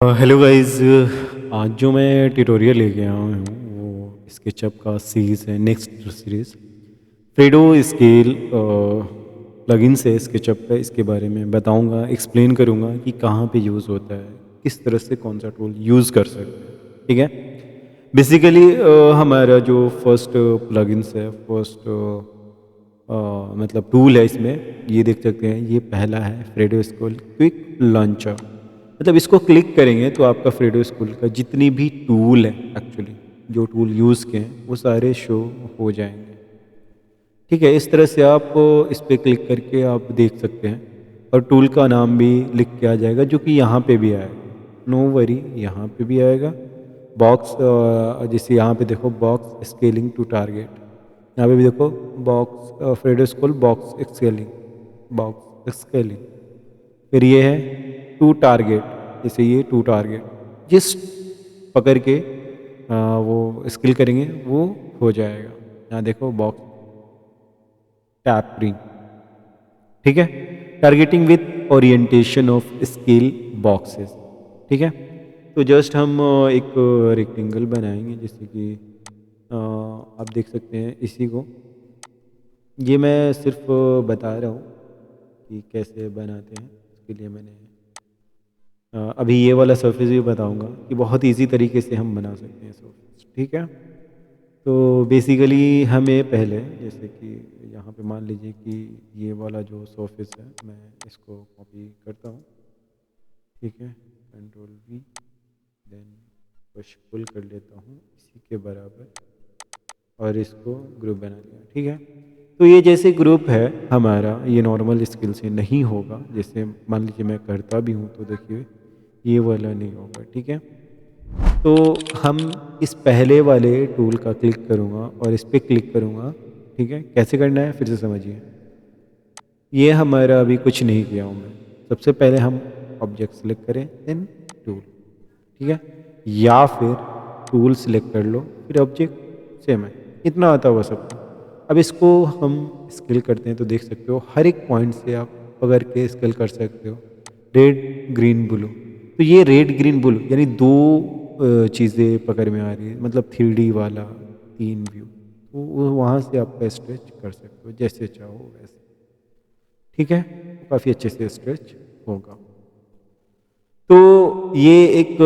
Hello guys. आज जो मैं ट्यूटोरियल लेके आया हूँ वो स्केचअप का सीरीज़ है, next series Fredo scale plugin से स्केचअप का। इसके बारे में बताऊंगा, एक्सप्लेन करूंगा कि कहाँ पे यूज़ होता है, किस तरह से कौन सा टूल यूज़ कर सकते हैं। ठीक है। बेसिकली हमारा जो फर्स्ट प्लगइन्स है, फर्स्ट मतलब टूल है इसमें, ये देख सकते हैं। ये पहला है फ्रेडो स्केल क्विक लॉन्चर। मतलब इसको क्लिक करेंगे तो आपका फ्रेडो स्कूल का जितनी भी टूल है, एक्चुअली जो टूल यूज़ के हैं वो सारे शो हो जाएंगे। ठीक है। इस तरह से आप इस पर क्लिक करके आप देख सकते हैं और टूल का नाम भी लिख के आ जाएगा, जो कि यहाँ पे भी आएगा। नो वरी, यहाँ पे भी आएगा। बॉक्स, जैसे यहाँ पे देखो बॉक्स स्केलिंग टू टारगेट, यहाँ पे भी देखो box Fredo school box scaling. फिर ये है टू टारगेट, जैसे ये टू टारगेट जिस पकड़ के वो स्किल करेंगे वो हो जाएगा। यहाँ देखो बॉक्स टैपरिंग। ठीक है। Targeting with orientation of skill boxes. ठीक है। तो जस्ट हम एक रेक्टेंगल बनाएंगे, जैसे कि आप देख सकते हैं इसी को। ये मैं सिर्फ बता रहा हूँ कि कैसे बनाते हैं। इसके लिए मैंने अभी ये वाला सरफेस भी बताऊंगा कि बहुत इजी तरीके से हम बना सकते हैं सरफेस। ठीक है। तो बेसिकली हमें पहले, जैसे कि यहाँ पे मान लीजिए कि ये वाला जो सरफेस है, मैं इसको कॉपी करता हूँ। ठीक है। Control V, then push pull कर लेता हूँ इसी के बराबर और इसको ग्रुप बना लिया। ठीक है। तो ये जैसे ग्रुप है हमारा, ये नॉर्मल स्किल से नहीं होगा। जैसे मान लीजिए मैं करता भी हूँ तो देखिए ये वाला नहीं होगा। ठीक है। तो हम इस पहले वाले टूल का क्लिक करूँगा और इस पे क्लिक करूँगा। ठीक है। कैसे करना है फिर से समझिए। ये हमारा अभी कुछ नहीं किया हूँ मैं। सबसे पहले हम ऑब्जेक्ट सेलेक्ट करें, देन टूल। ठीक है। या फिर टूल सेलेक्ट कर लो फिर ऑब्जेक्ट, सेम है। इतना आता होगा सबको। अब इसको हम स्केल करते हैं तो देख सकते हो हर एक पॉइंट से आप पकड़ के स्केल कर सकते हो। रेड ग्रीन ब्लू, तो ये रेड ग्रीन ब्लू यानी दो चीज़ें पकड़ में आ रही है, मतलब 3D वाला 3 व्यू। तो वहाँ से आपका स्ट्रेच कर सकते हो जैसे चाहो वैसे। ठीक है। काफ़ी अच्छे से स्ट्रेच होगा। तो ये एक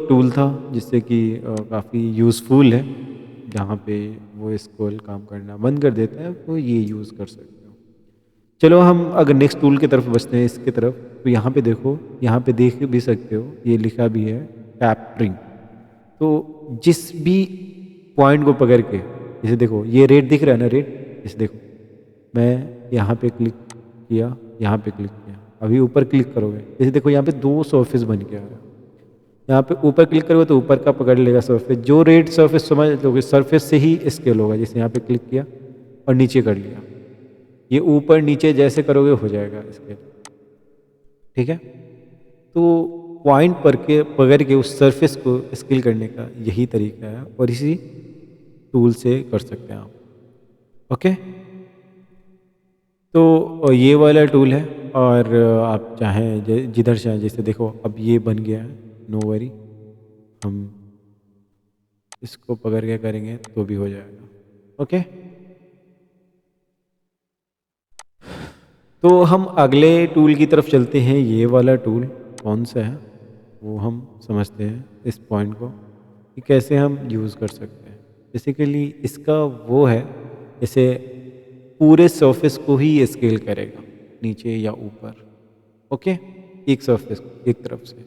टूल था जिससे कि काफ़ी यूज़फुल है। जहाँ पे वो स्क्रॉल काम करना बंद कर देता है वो ये यूज़ कर सकते हो। चलो हम अगर नेक्स्ट टूल की तरफ बचते हैं, इसकी तरफ, तो यहाँ पे देखो, यहाँ पे देख भी सकते हो ये लिखा भी है टैपरिंग। तो जिस भी पॉइंट को पकड़ के, जैसे देखो ये रेड दिख रहा है ना, रेड। जैसे देखो मैं यहाँ पे क्लिक किया, यहाँ पे क्लिक किया, अभी ऊपर क्लिक करोगे, जैसे देखो यहाँ पे दो सरफेस बन के आ रहा है। यहाँ पे ऊपर क्लिक करोगे तो ऊपर का पकड़ लेगा सरफेस, जो रेड सरफेस समझ लोगे सरफेस से ही स्केल होगा। जैसे यहाँ पे क्लिक किया और नीचे कर लिया, ये ऊपर नीचे जैसे करोगे हो जाएगा स्केल। ठीक है। तो पॉइंट पर के पकड़ के उस सरफेस को स्केल करने का यही तरीका है और इसी टूल से कर सकते हैं आप। ओके। तो ये वाला टूल है। और आप चाहें जिधर चाहें, जैसे देखो अब ये बन गया है, नो वरी, हम इसको पकड़ के करेंगे तो भी हो जाएगा। ओके। तो हम अगले टूल की तरफ चलते हैं। ये वाला टूल कौन सा है वो हम समझते हैं, इस पॉइंट को कि कैसे हम यूज़ कर सकते हैं। बेसिकली इसका वो है, जैसे पूरे सरफेस को ही स्केल करेगा, नीचे या ऊपर। ओके। एक सरफेस को एक तरफ से,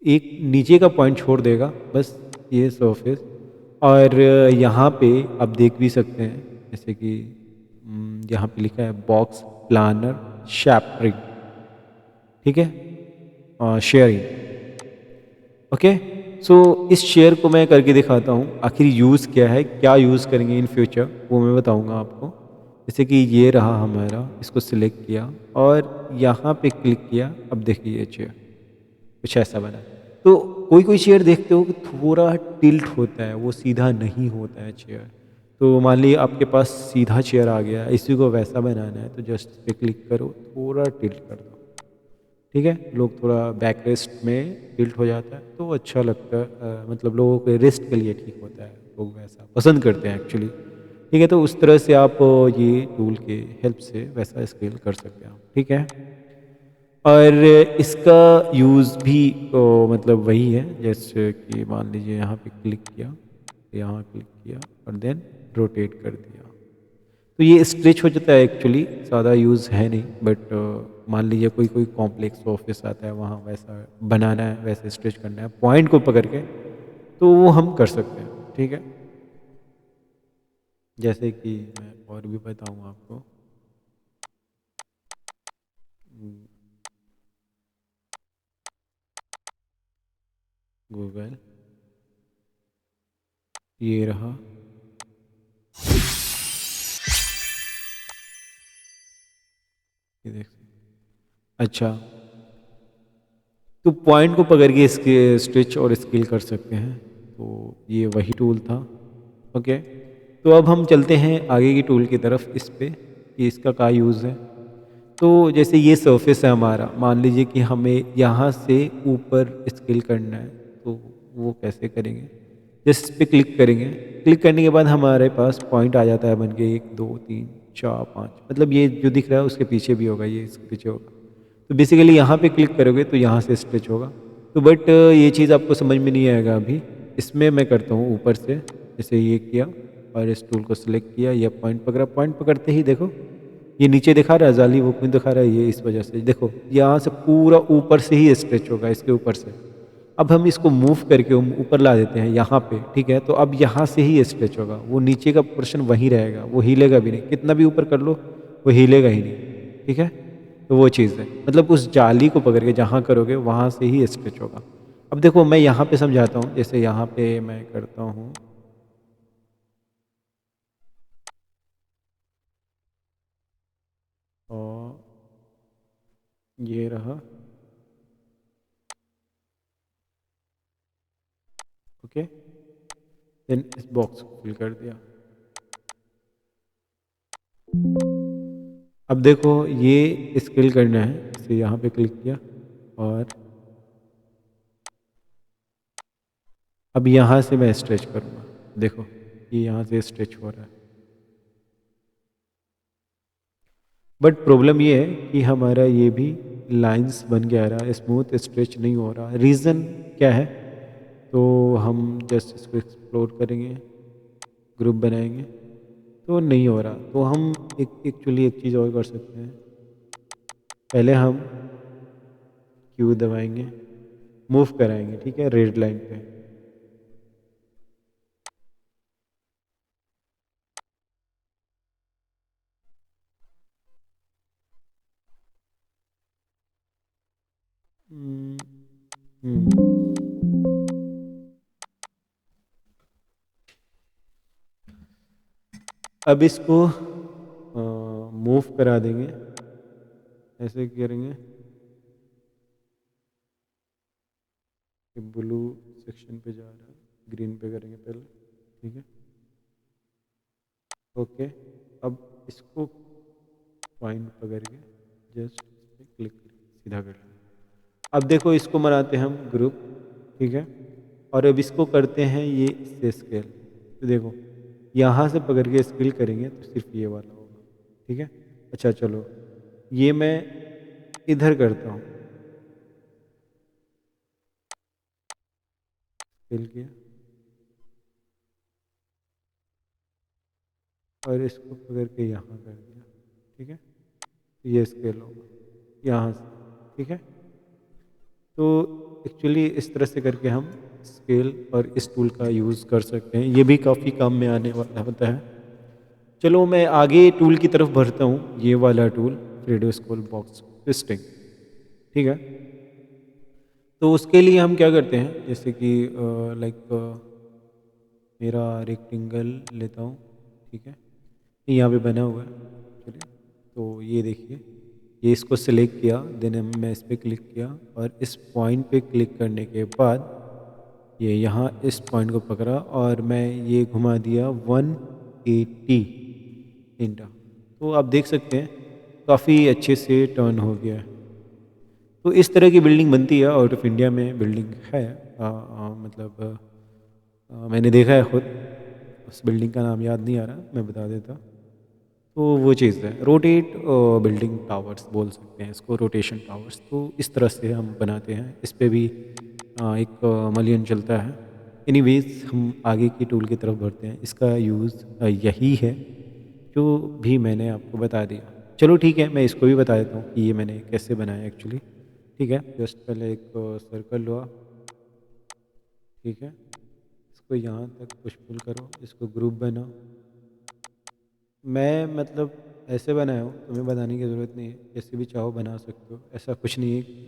एक नीचे का पॉइंट छोड़ देगा बस, ये सरफेस। और यहाँ पे आप देख भी सकते हैं, जैसे कि यहाँ पे लिखा है बॉक्स प्लानर शैपरिंग। ठीक है। शेयरिंग। ओके। सो इस शेयर को मैं करके दिखाता हूँ, आखिर यूज़ क्या है, क्या यूज़ करेंगे इन फ्यूचर वो मैं बताऊँगा आपको। जैसे कि ये रहा हमारा, इसको सिलेक्ट किया और यहाँ पे क्लिक किया। अब देखिए ये चेयर कुछ ऐसा बना। तो कोई कोई चेयर देखते हो कि थोड़ा टिल्ट होता है, वो सीधा नहीं होता है चेयर। तो मान लीजिए आपके पास सीधा चेयर आ गया, इसी को वैसा बनाना है तो जस्ट पे क्लिक करो, थोड़ा टिल्ट कर दो, ठीक है, लोग थोड़ा बैक रेस्ट में टिल्ट हो जाता है तो अच्छा लगता है, मतलब लोगों के रेस्ट के लिए ठीक होता है, लोग वैसा पसंद करते हैं एक्चुअली। ठीक है, तो उस तरह से आप ये टूल के हेल्प से वैसा स्केल कर सकते हैं आप, ठीक है। और इसका यूज़ भी मतलब वही है, जैसे कि मान लीजिए यहाँ पे क्लिक किया, यहाँ क्लिक किया और देन रोटेट कर दिया, तो ये स्ट्रेच हो जाता है एक्चुअली, ज़्यादा यूज़ है नहीं, बट मान लीजिए कोई कोई कॉम्प्लेक्स ऑफिस आता है, वहाँ वैसा बनाना है, वैसे स्ट्रेच करना है पॉइंट को पकड़ के, तो वो हम कर सकते हैं, ठीक है। जैसे कि मैं और भी बताऊँ आपको, गूगल, ये रहा, ये देख, अच्छा, तो पॉइंट को पकड़ के इसके स्ट्रेच और स्केल कर सकते हैं, तो ये वही टूल था। ओके, तो अब हम चलते हैं आगे की टूल की तरफ, इस पे कि इसका क्या यूज़ है। तो जैसे ये सरफेस है हमारा, मान लीजिए कि हमें यहाँ से ऊपर स्केल करना है, तो वो कैसे करेंगे, जिस पे क्लिक करेंगे, क्लिक करने के बाद हमारे पास पॉइंट आ जाता है बन के 1 2 3 4 5, मतलब ये जो दिख रहा है उसके पीछे भी होगा, ये इसके पीछे होगा, तो बेसिकली यहाँ पे क्लिक करोगे तो यहाँ से स्ट्रेच होगा। तो बट ये चीज़ आपको समझ में नहीं आएगा अभी, इसमें मैं करता हूँ ऊपर से, जैसे ये किया और इस टूल को सिलेक्ट किया, या पॉइंट पकड़ा, पॉइंट पकड़ते ही देखो ये नीचे दिखा रहा है, जाली वो क्यों दिखा रहा है, ये इस वजह से देखो यहाँ से पूरा ऊपर से ही स्ट्रेच होगा, इसके ऊपर से। अब हम इसको मूव करके ऊपर ला देते हैं यहाँ पे, ठीक है, तो अब यहाँ से ही स्ट्रेच होगा, वो नीचे का पोर्शन वहीं रहेगा, वो हिलेगा भी नहीं, कितना भी ऊपर कर लो वो हिलेगा ही नहीं, ठीक है। तो वो चीज़ है, मतलब उस जाली को पकड़ के जहाँ करोगे वहाँ से ही स्ट्रेच होगा। अब देखो मैं यहाँ पे समझाता हूँ, जैसे यहाँ पे मैं करता हूँ, और ये रहा, ओके, देन इस बॉक्स को फिल कर दिया। अब देखो ये स्केल करना है, इसे यहाँ पे क्लिक किया, और अब यहाँ से मैं स्ट्रेच करूँगा, देखो ये यहाँ से स्ट्रेच हो रहा है, बट प्रॉब्लम ये है कि हमारा ये भी लाइंस बन के आ रहा है, स्मूथ स्ट्रेच नहीं हो रहा, रीज़न क्या है। तो हम जस्ट इसको एक्सप्लोर करेंगे, ग्रुप बनाएंगे, तो नहीं हो रहा, तो हम एक एक्चुअली एक चीज़ और कर सकते हैं, पहले हम क्यू दबाएंगे, मूव कराएंगे, ठीक है, रेड लाइन पे। हम्म, अब इसको मूव करा देंगे, ऐसे करेंगे कि ब्लू सेक्शन पे जा रहा है, ग्रीन पे करेंगे पहले, ठीक है, ओके। अब इसको पॉइंट पकड़ के जस्ट इस पे क्लिक करके सीधा कर लेंगे। अब देखो इसको बनाते हैं हम ग्रुप, ठीक है, और अब इसको करते हैं ये इससे स्केल, तो देखो यहाँ से पकड़ के स्केल करेंगे तो सिर्फ ये वाला होगा, ठीक है। अच्छा चलो, ये मैं इधर करता हूँ, स्केल किया और इसको पकड़ के यहाँ कर दिया, ठीक है, ये स्केल होगा यहाँ से, ठीक है। तो एक्चुअली इस तरह से करके हम स्केल और इस टूल का यूज़ कर सकते हैं, ये भी काफ़ी काम में आने वाला होता है। चलो मैं आगे टूल की तरफ बढ़ता हूँ, ये वाला tool radio scale box twisting, ठीक है। तो उसके लिए हम क्या करते हैं, जैसे कि लाइक मेरा रेक्टेंगल लेता हूँ, ठीक है, ये यहाँ पे बना हुआ है, चलिए, तो ये देखिए, ये इसको सेलेक्ट किया, देन मैं इस पर क्लिक किया और इस पॉइंट पे क्लिक करने के बाद ये यहाँ इस पॉइंट को पकड़ा और मैं ये घुमा दिया 180 इंटा, तो आप देख सकते हैं काफ़ी अच्छे से टर्न हो गया है। तो इस तरह की बिल्डिंग बनती है, आउट ऑफ इंडिया में बिल्डिंग है। मतलब मैंने देखा है खुद। उस बिल्डिंग का नाम याद नहीं आ रहा, मैं बता देता। तो वो चीज़ है, रोटेट बिल्डिंग टावर्स बोल सकते हैं इसको, रोटेशन टावर्स। तो इस तरह से हम बनाते हैं। इस पे भी एक मलयन चलता है। एनीवेज हम आगे की टूल की तरफ बढ़ते हैं। इसका यूज़ यही है जो भी मैंने आपको बता दिया। चलो ठीक है, मैं इसको भी बता देता हूँ कि ये मैंने कैसे बनाया एक्चुअली। ठीक है, जस्ट पहले एक सर्कल लो, ठीक है। इसको यहाँ तक पुश पुल करो, इसको ग्रुप बनाओ। मैं मतलब ऐसे बनाया हूँ, तुम्हें बनाने की ज़रूरत नहीं है, जैसे भी चाहो बना सकते हो, ऐसा कुछ नहीं है कि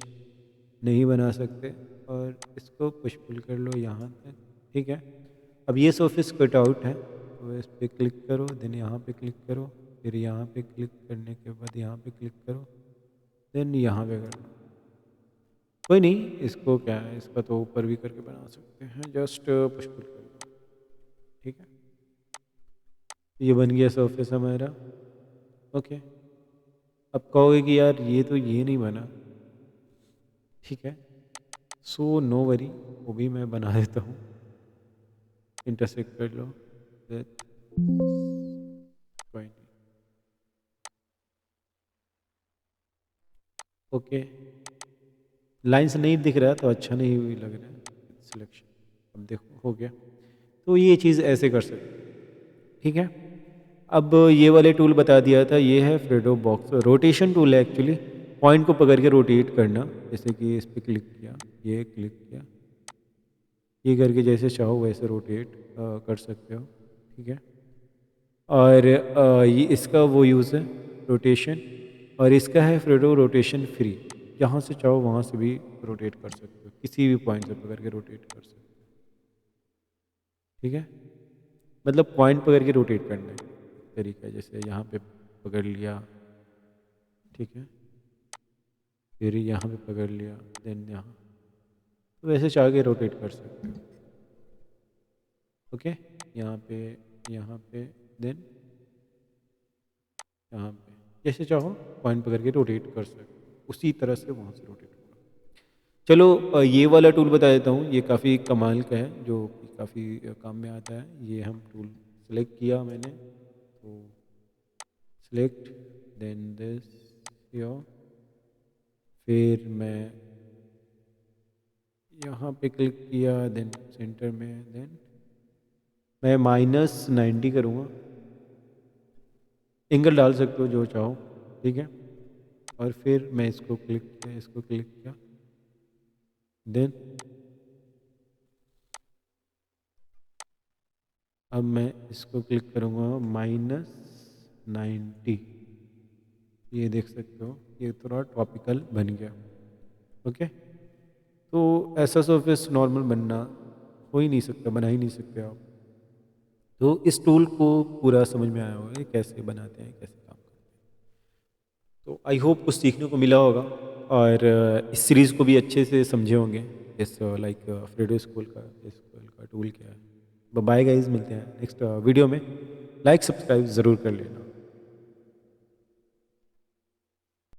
नहीं बना सकते। और इसको पुश पुल कर लो यहाँ तक, ठीक है। अब ये सरफेस कट आउट है, तो इस पर क्लिक करो, देन यहाँ पे क्लिक करो, फिर यहाँ पे क्लिक करने के बाद यहाँ पे क्लिक करो, देन यहाँ पे कर लो। कोई नहीं, इसको क्या है, इसका तो ऊपर भी करके बना सकते हैं, जस्ट पुश पुल कर लो, ठीक है। ये बन गया सरफेस हमारा। ओके, अब कहोगे कि यार ये नहीं बना, ठीक है। सो नो वरी, वो भी मैं बना देता हूँ। इंटरसेक्ट कर लो, कोई नहीं। ओके, लाइंस नहीं दिख रहा तो अच्छा नहीं लग रहा है सिलेक्शन। अब देखो हो गया। तो ये चीज़ ऐसे कर सकते हैं, ठीक है। अब ये वाले टूल बता दिया था, ये है फ्रेडो बॉक्स, रोटेशन टूल है एक्चुअली। पॉइंट को पकड़ के रोटेट करना, जैसे कि इस पर क्लिक किया, ये क्लिक किया, ये करके जैसे चाहो वैसे रोटेट कर सकते हो, ठीक है। और ये इसका वो यूज़ है रोटेशन, और इसका है फ्रेडो रोटेशन फ्री। जहाँ से चाहो वहाँ से भी रोटेट कर सकते हो, किसी भी पॉइंट से पकड़ के रोटेट कर सकते हो, ठीक है। मतलब पॉइंट पकड़ के रोटेट करना है तरीका है, जैसे यहाँ पे पकड़ लिया, ठीक है, फिर यहाँ पे पकड़ लिया, देन यहाँ, तो वैसे चाह के रोटेट कर सकते हो, ओके। यहाँ पे, यहाँ पे, देन यहाँ पे, जैसे चाहो पॉइंट पकड़ के रोटेट कर सकते हो, उसी तरह से वहाँ से रोटेट होगा। चलो ये वाला टूल बता देता हूँ, ये काफ़ी कमाल का है, जो कि काफ़ी काम में आता है। ये हम टूल सेलेक्ट किया मैंने, तो सेलेक्ट, देन दिस यो, फिर मैं यहाँ पे क्लिक किया, देन सेंटर में, देन मैं -90 करूँगा। एंगल डाल सकते हो जो चाहो, ठीक है। और फिर मैं इसको क्लिक किया, इसको क्लिक किया, देन अब मैं इसको क्लिक करूँगा -90। ये देख सकते हो, ये थोड़ा ट्रॉपिकल बन गया, ओके। तो ऐसा सरफेस नॉर्मल बनना हो ही नहीं सकता, बना ही नहीं सकते आप। तो इस टूल को पूरा समझ में आया होगा ये कैसे बनाते हैं, कैसे काम करते हैं। तो आई होप कुछ सीखने को मिला होगा, और इस सीरीज़ को भी अच्छे से समझे होंगे, इस लाइक फ्रेडो स्कूल का टूल क्या है। बाय गाइस, मिलते हैं नेक्स्ट वीडियो में। लाइक सब्सक्राइब ज़रूर कर लेना।